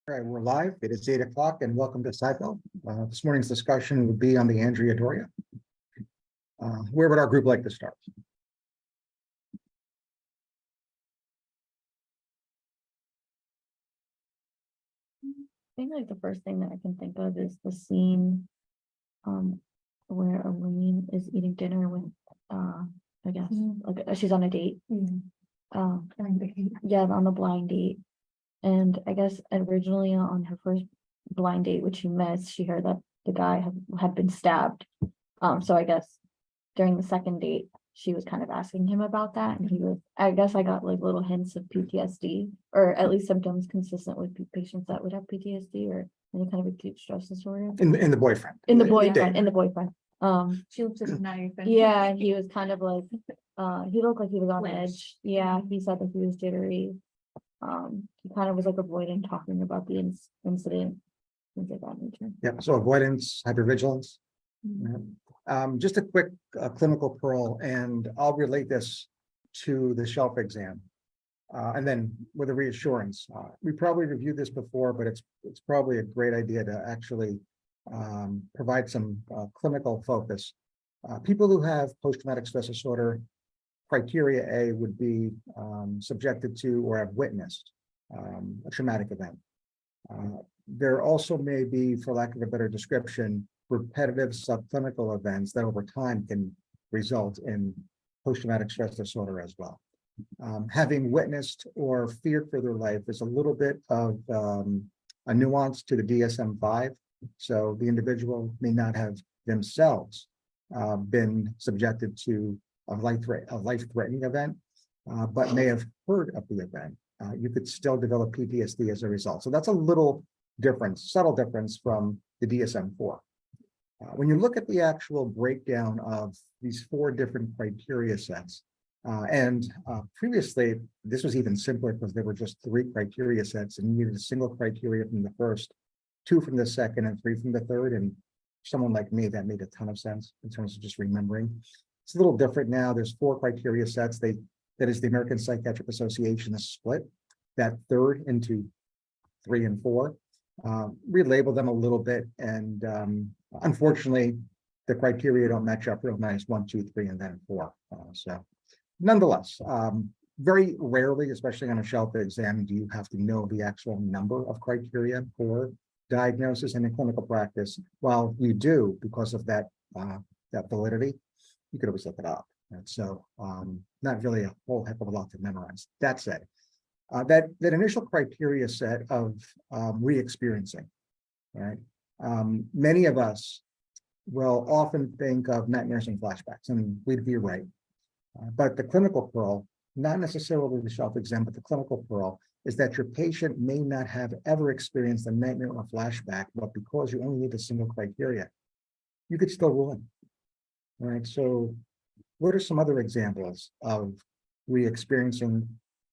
All right, we're live. It is 8 o'clock and welcome to Seinfeld. This morning's discussion will be on the Andrea Doria. Where would our group like to start? I think like the first thing that I can think of is the scene where Elaine is eating dinner with I guess like she's on a date. Yeah, on the blind date. And I guess originally on her first blind date, which she missed, she heard that the guy had been stabbed. So I guess during the second date, she was kind of asking him about that, and he was, I guess I got like little hints of PTSD, or at least symptoms consistent with patients that would have PTSD or any kind of acute stress disorder. In the boyfriend. In the boyfriend. She looks at knife. Yeah, and he was kind of like, he looked like he was on edge. Yeah, he said that he was jittery. He kind of was like avoiding talking about the incident, things like that nature. Yeah, so avoidance, hypervigilance. Just a quick clinical pearl, and I'll relate this to the shelf exam. And then with a reassurance, we probably reviewed this before, but it's probably a great idea to actually provide some clinical focus. People who have post-traumatic stress disorder, criteria A would be subjected to or have witnessed a traumatic event. There also may be, for lack of a better description, repetitive subclinical events that over time can result in post-traumatic stress disorder as well. Having witnessed or feared for their life is a little bit of a nuance to the DSM-5. So the individual may not have themselves been subjected to a life-threatening event, but may have heard of the event. You could still develop PTSD as a result. So that's a little difference, subtle difference from the DSM-4. When you look at the actual breakdown of these 4 different criteria sets, and previously this was even simpler because there were just 3 criteria sets and you needed a single criteria from the first, 2 from the second, and 3 from the third. And someone like me, that made a ton of sense in terms of just remembering. It's a little different now. There's 4 criteria sets. That is the American Psychiatric Association has split that third into 3 and 4. Relabel them a little bit, and unfortunately, the criteria don't match up real nice. 1, 2, 3, and then 4. So, nonetheless, very rarely, especially on a shelf exam, do you have to know the actual number of criteria for diagnosis and in clinical practice. While you do, because of that validity, you could always look it up. And so, not really a whole heck of a lot to memorize. That said, that initial criteria set of re-experiencing, right? Many of us will often think of nightmares and flashbacks, and we'd be right. But the clinical pearl, not necessarily the shelf exam, but the clinical pearl, is that your patient may not have ever experienced a nightmare or flashback, but because you only need a single criteria, you could still rule in. All right, so what are some other examples of re-experiencing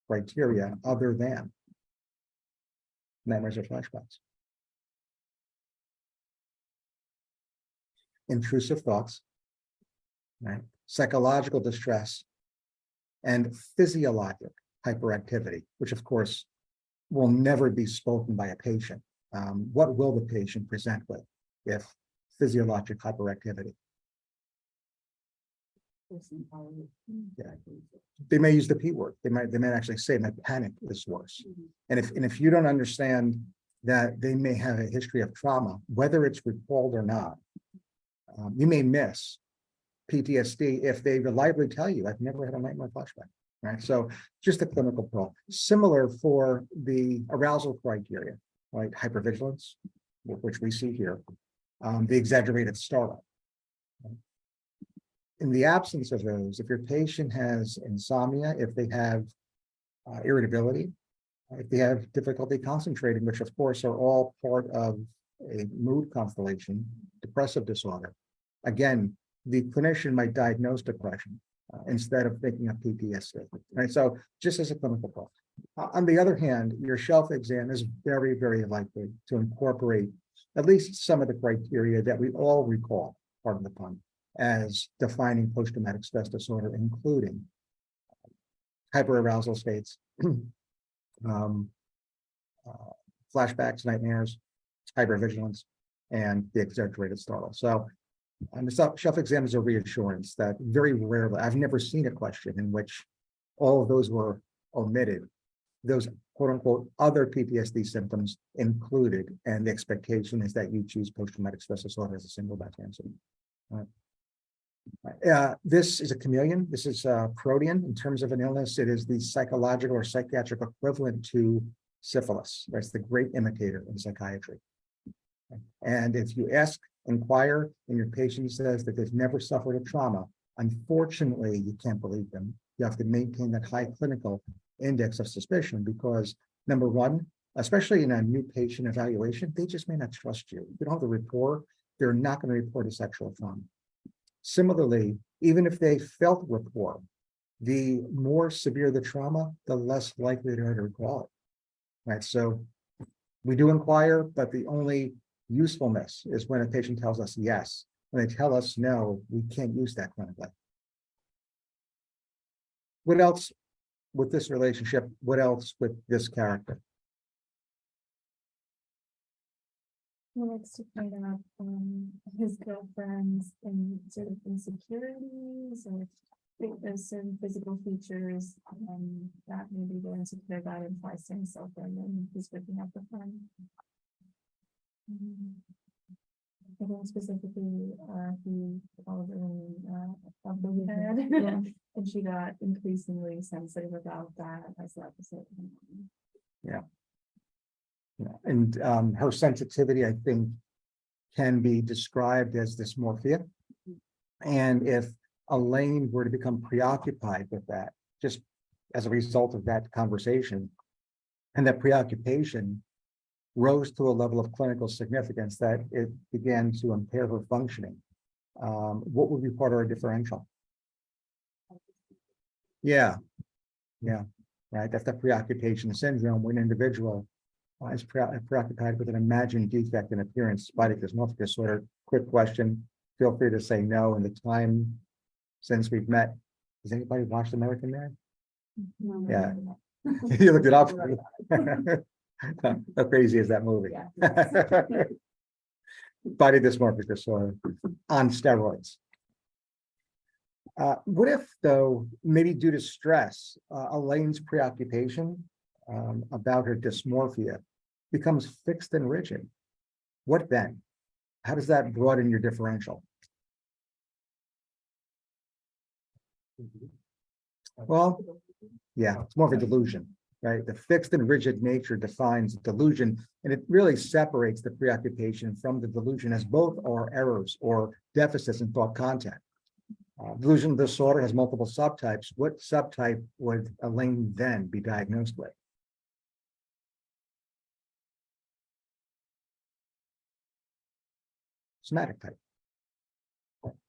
criteria other than nightmares or flashbacks? Intrusive thoughts, right? Psychological distress, and physiologic hyperactivity, which of course will never be spoken by a patient. What will the patient present with if physiologic hyperactivity? Yeah. They may use the P word. They might actually say my panic is worse. And if you don't understand that they may have a history of trauma, whether it's recalled or not, you may miss PTSD if they reliably tell you, I've never had a nightmare flashback, right? So just a clinical pearl. Similar for the arousal criteria, right? Hypervigilance, which we see here, the exaggerated startup. In the absence of those, if your patient has insomnia, if they have irritability, if they have difficulty concentrating, which of course are all part of a mood constellation, depressive disorder, again, the clinician might diagnose depression instead of thinking of PTSD, right? So just as a clinical pearl. On the other hand, your shelf exam is very, very likely to incorporate at least some of the criteria that we all recall, pardon the pun, as defining post-traumatic stress disorder, including hyperarousal states, flashbacks, nightmares, hypervigilance, and the exaggerated startle. So the self exam is a reassurance that very rarely, I've never seen a question in which all of those were omitted. Those quote unquote other PTSD symptoms included, and the expectation is that you choose post-traumatic stress disorder as a single best answer. This is a chameleon. This is protean in terms of an illness. It is the psychological or psychiatric equivalent to syphilis. That's the great imitator in psychiatry. And if you inquire, and your patient says that they've never suffered a trauma, unfortunately, you can't believe them. You have to maintain that high clinical index of suspicion because, number one, especially in a new patient evaluation, they just may not trust you. If you don't have the rapport, they're not going to report a sexual trauma. Similarly, even if they felt rapport, the more severe the trauma, the less likely they are to recall it. Right. So we do inquire, but the only usefulness is when a patient tells us yes. When they tell us no, we can't use that clinically. What else with this relationship? What else with this character? He likes to point out his girlfriend's and sort of insecurities, or I think there's certain physical features that maybe they're insecure about and tries to insult them, and he's picking up the phone. I think specifically he called her a boogehead, Yeah. and she got increasingly sensitive about that as the episode went on. Yeah. And her sensitivity, I think, can be described as dysmorphia. And if Elaine were to become preoccupied with that, just as a result of that conversation, and that preoccupation rose to a level of clinical significance that it began to impair her functioning, what would be part of our differential? Yeah, right. That's the preoccupation syndrome when an individual is preoccupied with an imagined defect in appearance, spotty dysmorphic disorder. Quick question, feel free to say no. In the time since we've met, has anybody watched American Mad? Yeah. You looked it up. How crazy is that movie? Body dysmorphic disorder on steroids. What if, though, maybe due to stress, Elaine's preoccupation about her dysmorphia becomes fixed and rigid? What then? How does that broaden your differential? Well, yeah, it's more of a delusion, right? The fixed and rigid nature defines delusion, and it really separates the preoccupation from the delusion, as both are errors or deficits in thought content. Delusional disorder has multiple subtypes. What subtype would Elaine then be diagnosed with? Somatic type.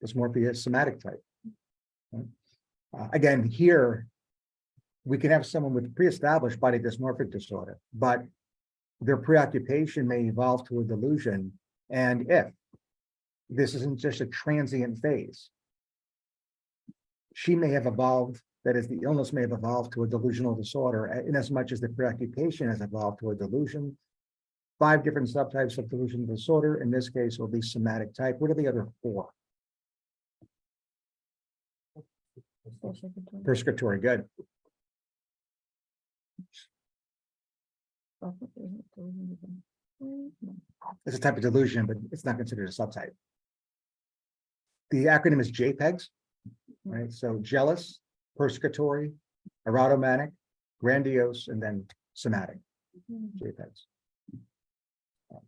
Dysmorphia is somatic type. Again, here, we can have someone with pre-established body dysmorphic disorder, but their preoccupation may evolve to a delusion. And if this isn't just a transient phase, she may have evolved, that is, the illness may have evolved to a delusional disorder, in as much as the preoccupation has evolved to a delusion. 5 different subtypes of delusional disorder. In this case, will be somatic type. What are the other 4? Prescriptory, good. It's a type of delusion, but it's not considered a subtype. The acronym is JPEGs, right? So jealous, persecutory, erotomanic, grandiose, and then somatic. JPEGs.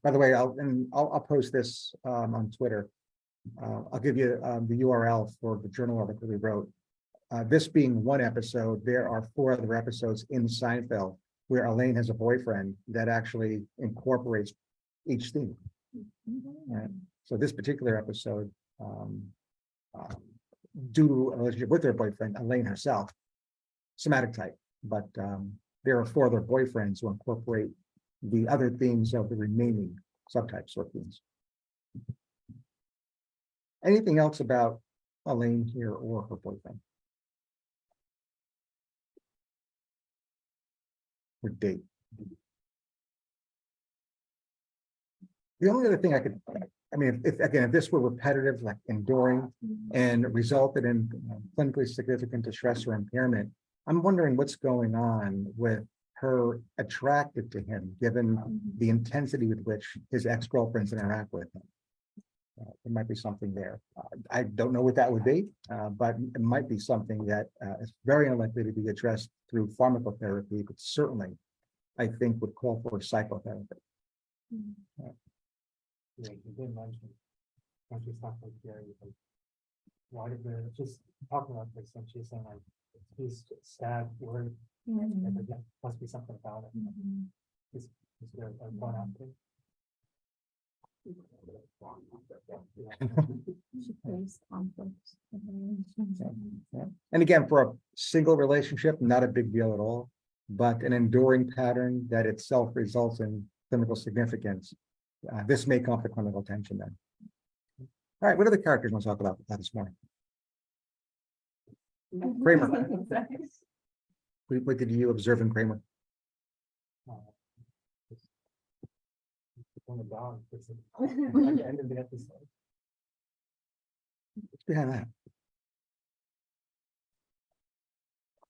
By the way, I'll post this on Twitter. I'll give you the URL for the journal article we wrote. This being one episode, there are 4 other episodes in Seinfeld where Elaine has a boyfriend that actually incorporates each theme. Right? So this particular episode, due to a relationship with her boyfriend, Elaine herself, somatic type, but there are 4 other boyfriends who incorporate the other themes of the remaining subtypes or themes. Anything else about Elaine here or her boyfriend? Or date? The only other thing I could, I mean, if this were repetitive, like enduring and resulted in clinically significant distress or impairment, I'm wondering what's going on with her attracted to him, given the intensity with which his ex-girlfriends interact with him. There might be something there. I don't know what that would be, but it might be something that is very unlikely to be addressed through pharmacotherapy, but certainly, I think, would call for psychotherapy. Yeah, you did mention, when she's talking with Gary, like, why did the, just talking about this, and she's saying like, he's stabbed, where, and there must be something about it. Is there a one out there? And again, for a single relationship, not a big deal at all, but an enduring pattern that itself results in clinical significance. This may come up to clinical attention then. All right, what other characters want to talk about this morning? Kramer. What did you observe in Kramer? On the dog, it's at the end of the episode. What's behind that?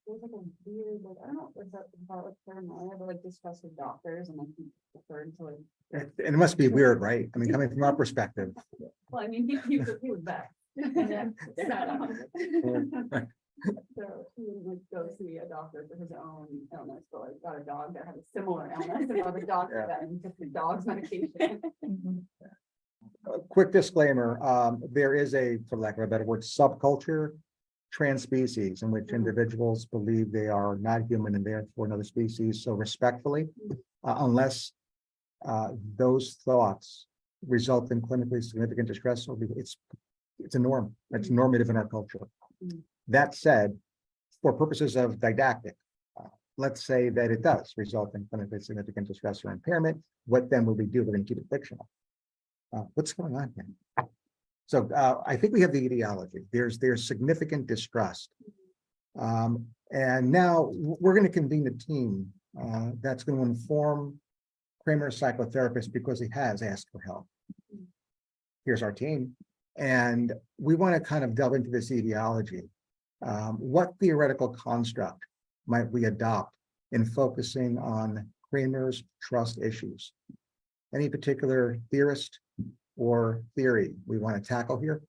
There's like a weird, like, I don't know, is that about like paranoia, but like discuss with doctors and like he referred to like, And it must be weird, right? I mean, coming from our perspective. well, I mean, he was back. So he would like go see a doctor for his own illness, but like got a dog that had a similar illness and other doctor that and took the dog's medication. A quick disclaimer, there is a, for lack of a better word, subculture, trans species, in which individuals believe they are not human and therefore another species. So respectfully, unless those thoughts result in clinically significant distress, it's a norm. It's normative in our culture. That said, for purposes of didactic, let's say that it does result in clinically significant distress or impairment. What then will we do? We're going to keep it fictional. What's going on here? So I think we have the etiology. There's significant distrust. And now we're going to convene a team that's going to inform Kramer's psychotherapist because he has asked for help. Here's our team. And we want to kind of delve into this etiology. What theoretical construct might we adopt in focusing on Kramer's trust issues? Any particular theorist or theory we want to tackle here?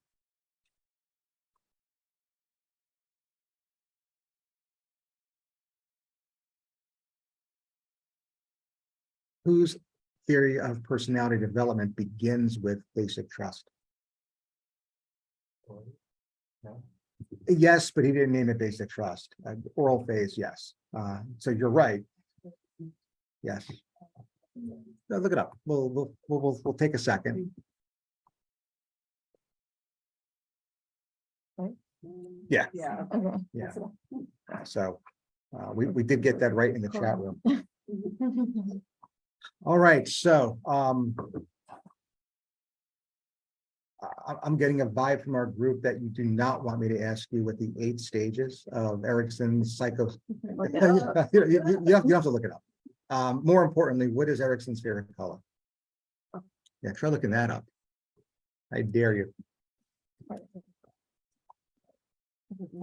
Whose theory of personality development begins with basic trust? No? Yes, but he didn't name it basic trust. Oral phase, yes. So you're right. Yes. No, look it up. We'll take a second. Yeah. Yeah. Okay. Yeah. So we did get that right in the chat room. All right, so I'm getting a vibe from our group that you do not want me to ask you what the 8 stages of Erickson's psycho. You have to look it up. More importantly, what is Erickson's favorite color? Yeah, try looking that up. I dare you.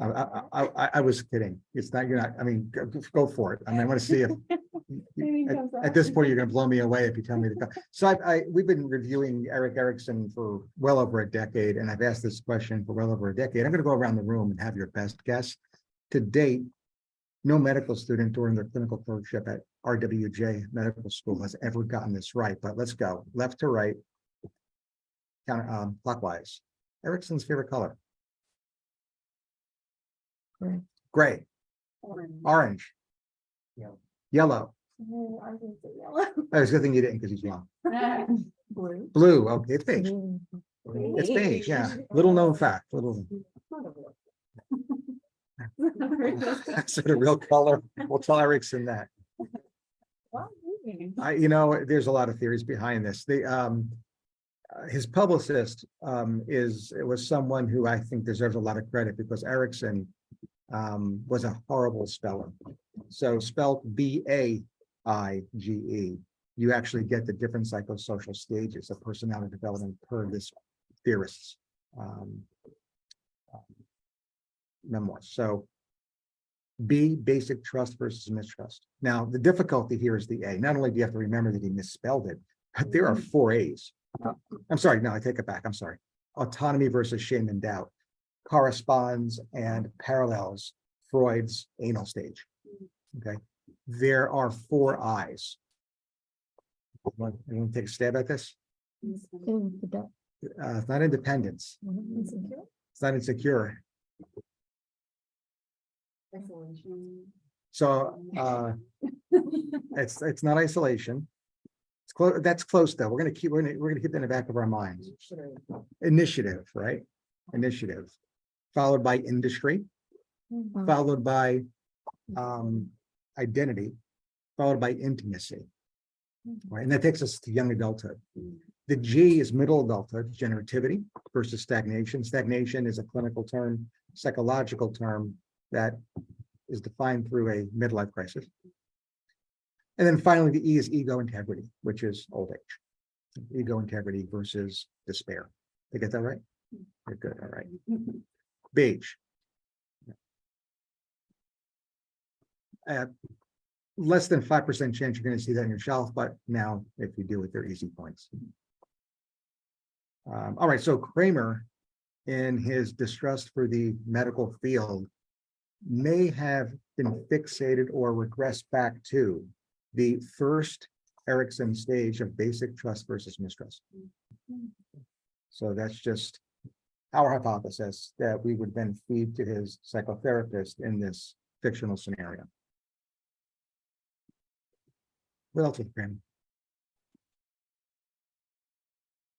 I was kidding. It's not, you're not, I mean, go for it. I mean, I want to see if at this point, you're going to blow me away if you tell me to go. So we've been reviewing Erik Erikson for well over a decade, and I've asked this question for well over a decade. I'm going to go around the room and have your best guess. To date, no medical student during their clinical clerkship at RWJ Medical School has ever gotten this right, but let's go left to right, clockwise. Erickson's favorite color? Gray. Orange. Yellow. I think so, yellow. Oh, it's a good thing you didn't because he's young. Blue. Blue. Okay, it's beige. It's beige. Yeah. Little known fact. Little. That's a real color. We'll tell Erickson that. There's a lot of theories behind this. His publicist was someone who I think deserves a lot of credit because Erickson was a horrible speller. So spelled B-A-I-G-E. you actually get the different psychosocial stages of personality development per this theorist's memoir. So B, basic trust versus mistrust. Now, the difficulty here is the A. Not only do you have to remember that he misspelled it, but there are 4 A's. I'm sorry, no, I take it back. I'm sorry. Autonomy versus shame and doubt corresponds and parallels Freud's anal stage. Okay. There are 4 I's. Anyone take a stab at this? Ooh, the duck. It's not independence. Insecure? It's not insecure. Isolation. So it's not isolation. It's close. That's close though. We're gonna keep that in the back of our minds. Initiative, right? Initiative, followed by industry, followed by identity, followed by intimacy. Right, and that takes us to young adulthood. The G is middle adulthood, generativity versus stagnation. Stagnation is a clinical term, psychological term that is defined through a midlife crisis. And then finally, the E is ego integrity, which is old age. Ego integrity versus despair. Did I get that right? You're good. All right. Beige. Less than 5% chance you're going to see that on your shelf, but now if you do it, they're easy points. All right, so Kramer, in his distrust for the medical field, may have been fixated or regressed back to the first Erickson stage of basic trust versus mistrust. So that's just our hypothesis that we would then feed to his psychotherapist in this fictional scenario. What else, Kramer?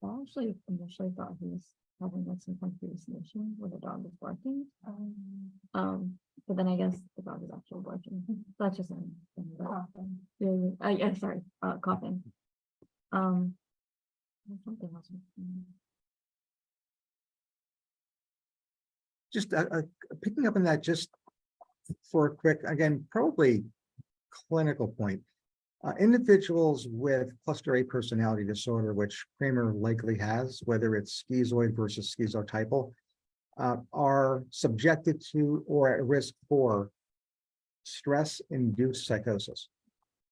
I actually initially thought he was having like some kind of hallucination where the dog was barking. But then I guess the dog is actually barking. That's just an Coughing. yeah, sorry, coughing. Something else. Just picking up on that just for a quick, again, probably clinical point. Individuals with cluster A personality disorder, which Kramer likely has, whether it's schizoid versus schizotypal, are subjected to or at risk for stress-induced psychosis.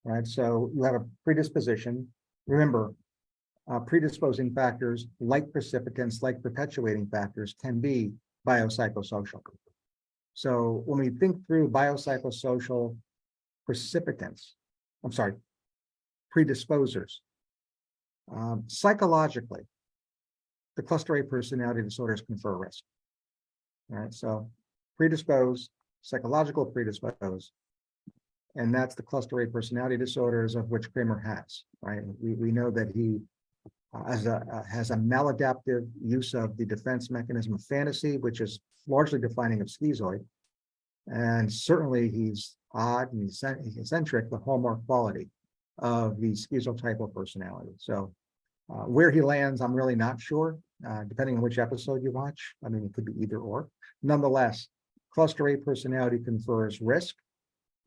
Right, so you have a predisposition. Remember, predisposing factors like precipitants, like perpetuating factors, can be biopsychosocial. So when we think through biopsychosocial precipitants, I'm sorry, predisposers. Psychologically, the cluster A personality disorders confer risk. All right, so predisposed, psychological predisposed, and that's the cluster A personality disorders of which Kramer has. Right, we know that he has a maladaptive use of the defense mechanism of fantasy, which is largely defining of schizoid, and certainly he's odd and eccentric, the hallmark quality of the schizotypal personality. So where he lands, I'm really not sure, depending on which episode you watch. I mean, it could be either or. Nonetheless, cluster A personality confers risk.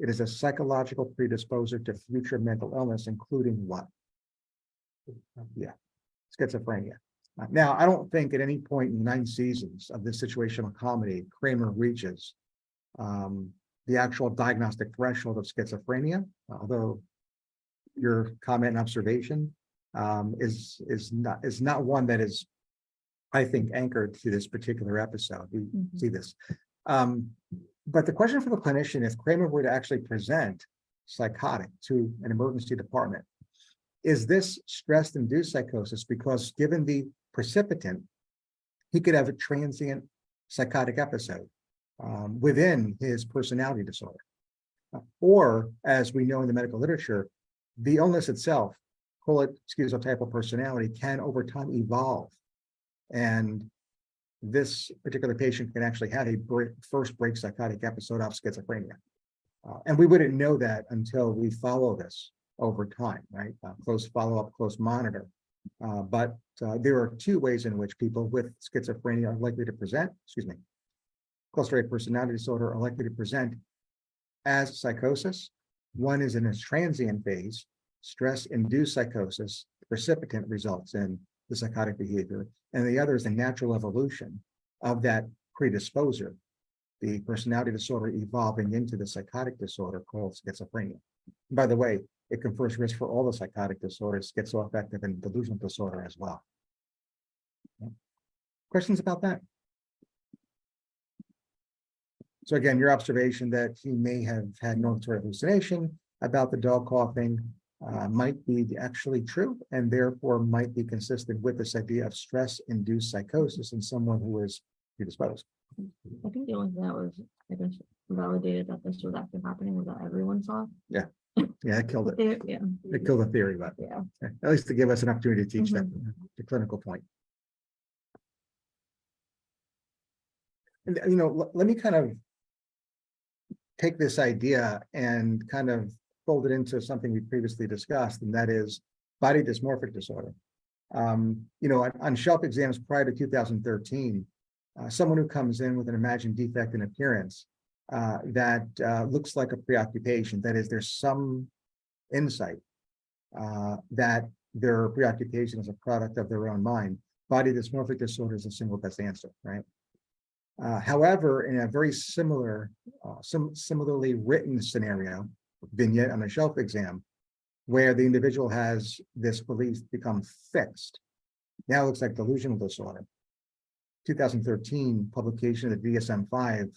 It is a psychological predisposer to future mental illness, including what? Yeah, schizophrenia. Now, I don't think at any point in 9 seasons of this situational comedy, Kramer reaches the actual diagnostic threshold of schizophrenia, although your comment and observation is not one that is, I think, anchored to this particular episode. We see this. But the question for the clinician, if Kramer were to actually present psychotic to an emergency department, is this stress-induced psychosis? Because given the precipitant, he could have a transient psychotic episode within his personality disorder. Or, as we know in the medical literature, the illness itself, call it schizotypal personality, can over time evolve. And this particular patient can actually have a first break psychotic episode of schizophrenia. And we wouldn't know that until we follow this over time, right? Close follow-up, close monitor. But there are 2 ways in which people with schizophrenia are likely to present, cluster A personality disorder are likely to present as psychosis. One is in a transient phase, stress-induced psychosis, precipitant results in the psychotic behavior, and the other is the natural evolution of that predisposer, the personality disorder evolving into the psychotic disorder called schizophrenia. By the way, it confers risk for all the psychotic disorders, schizoaffective and delusional disorder as well. Questions about that? So again, your observation that he may have had an auditory hallucination about the dog coughing might be actually true, and therefore might be consistent with this idea of stress-induced psychosis in someone who is predisposed. I think the only thing that was, I guess, validated that this was actually happening was that everyone saw. Yeah, that killed it. Yeah, It killed the theory, but yeah. at least to give us an opportunity to teach that the clinical point. And let me kind of take this idea and kind of fold it into something we previously discussed, and that is body dysmorphic disorder. On shelf exams prior to 2013, someone who comes in with an imagined defect in appearance that looks like a preoccupation, that is, there's some insight that their preoccupation is a product of their own mind. Body dysmorphic disorder is the single best answer, right? However, in a very similarly written scenario, vignette on a shelf exam, where the individual has this belief become fixed, now it looks like delusional disorder. 2013 publication of the DSM-5,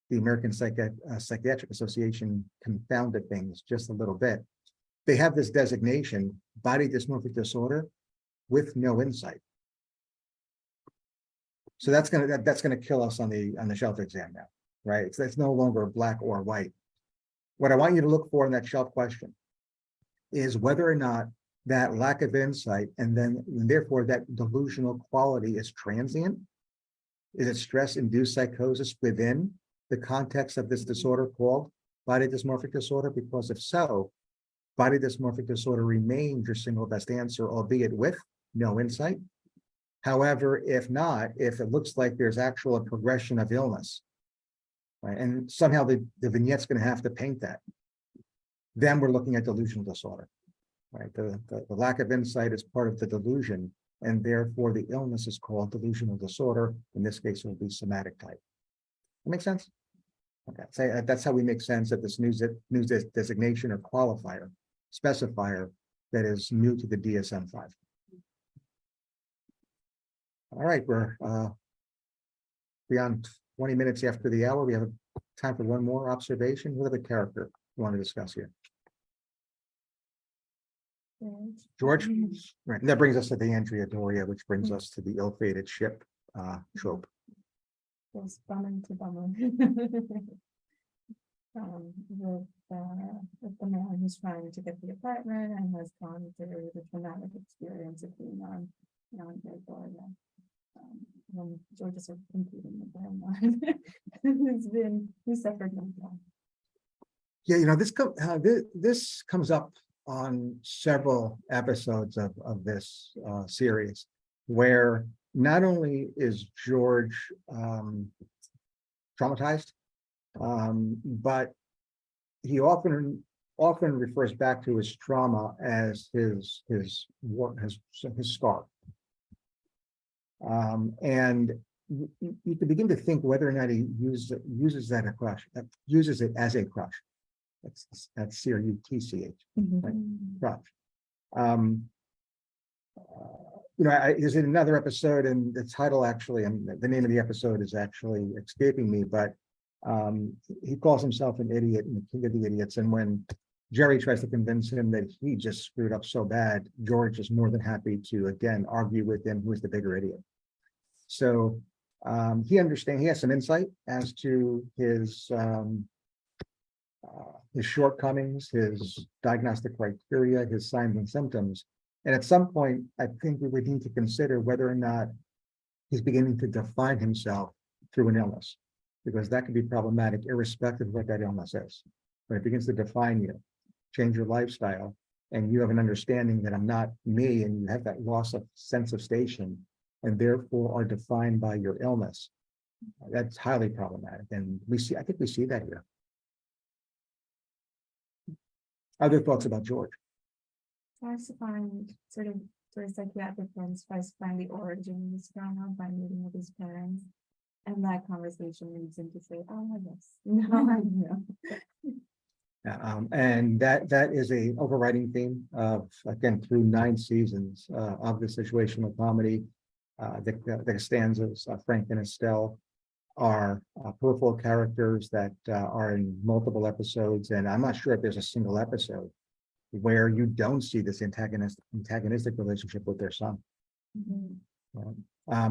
the American Psychiatric Association confounded things just a little bit. They have this designation, body dysmorphic disorder, with no insight. So that's gonna kill us on the shelf exam now, right? So it's no longer black or white. What I want you to look for in that shelf question is whether or not that lack of insight and therefore that delusional quality is transient. Is it stress-induced psychosis within the context of this disorder called body dysmorphic disorder? Because if so, body dysmorphic disorder remains your single best answer, albeit with no insight. However, if not, if it looks like there's actual progression of illness, right, and somehow the vignette's going to have to paint that, then we're looking at delusional disorder, right? The lack of insight is part of the delusion, and therefore the illness is called delusional disorder. In this case, it will be somatic type. That makes sense? Okay, so that's how we make sense of this new designation or qualifier, specifier that is new to the DSM-5. All right, we're beyond 20 minutes after the hour. We have time for one more observation. What other character you want to discuss here? George? Right, and that brings us to the Andrea Doria, which brings us to the ill-fated ship trope. Goes bummer to bummer. With the man who's trying to get the apartment and has gone through the traumatic experience of being on Andrea Doria. When George is sort of competing with him, who suffered mental. Yeah, this comes up on several episodes of this series, where not only is George traumatized, but he often refers back to his trauma as his scar. And you can begin to think whether or not he uses it as a crush. That's C-R-U-T-C-H, right? Crush. There's another episode, and the title actually, and the name of the episode is actually escaping me, but he calls himself an idiot and the king of the idiots. And when Jerry tries to convince him that he just screwed up so bad, George is more than happy to, again, argue with him who's the bigger idiot. So he has some insight as to his shortcomings, his diagnostic criteria, his signs and symptoms. And at some point, I think we would need to consider whether or not he's beginning to define himself through an illness, because that could be problematic irrespective of what that illness is. When it begins to define you, change your lifestyle, and you have an understanding that I'm not me, and you have that loss of sense of station, and therefore are defined by your illness, that's highly problematic. And I think we see that here. Other thoughts about George? tries to find sort of for a psychiatric friends, tries to find the origin of this trauma by meeting with his parents. And that conversation leads him to say, oh, I guess, no, I know. And that is a overriding theme of, again, through 9 seasons of the situational comedy. The stanzas, Frank and Estelle, are peripheral characters that are in multiple episodes, and I'm not sure if there's a single episode where you don't see this antagonistic relationship with their son.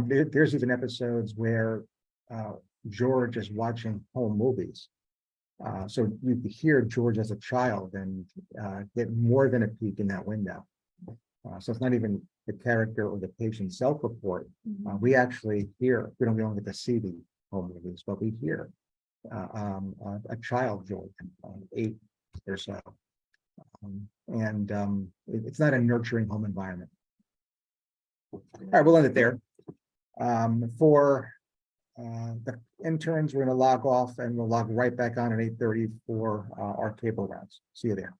There's even episodes where George is watching home movies. So you could hear George as a child and get more than a peek in that window. So it's not even the character or the patient self-report. We actually hear, we don't get to see the home movies, but we hear a child George, 8 or so. It's not a nurturing home environment. All right, we'll end it there. For the interns, we're going to log off and we'll log right back on at 8:30 for our cable rounds. See you there.